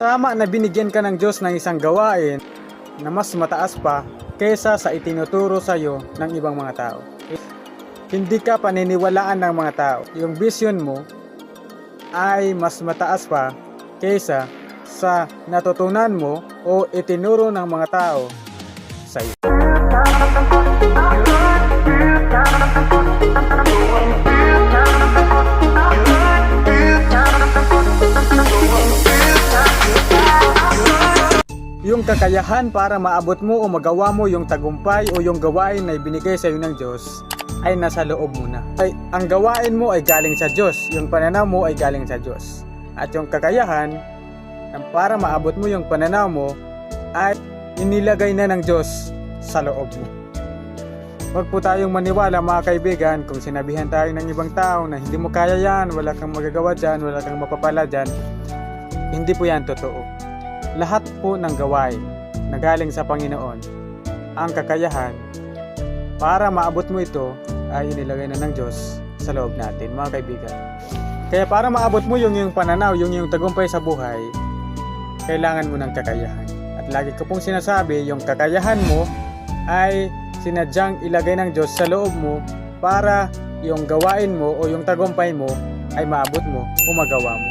Tama na binigyan ka ng Diyos ng isang gawain na mas mataas pa kaysa sa itinuturo sa iyo ng ibang mga tao. Hindi ka paniniwalaan ng mga tao. Yung vision mo ay mas mataas pa kaysa sa natutunan mo o itinuro ng mga tao sa iyo. Yung kakayahan para maabot mo o magawa mo yung tagumpay o yung gawain na ibinigay sa iyo ng Diyos ay nasa loob mo na. Ang gawain mo ay galing sa Diyos, yung pananaw mo ay galing sa Diyos. At yung kakayahan para maabot mo yung pananaw mo ay inilagay na ng Diyos sa loob mo. Huwag po tayong maniwala mga kaibigan kung sinabihan tayo ng ibang tao na hindi mo kaya yan, wala kang magagawa dyan, wala kang mapapala dyan. Hindi po yan totoo. Lahat po ng gawain na galing sa Panginoon, ang kakayahan para maabot mo ito ay inilagay na ng Diyos sa loob natin mga kaibigan. Kaya para maabot mo yung pananaw, yung tagumpay sa buhay, kailangan mo ng kakayahan. At lagi ko pong sinasabi, yung kakayahan mo ay sinadyang ilagay ng Diyos sa loob mo para yung gawain mo o yung tagumpay mo ay maabot mo o magawa mo.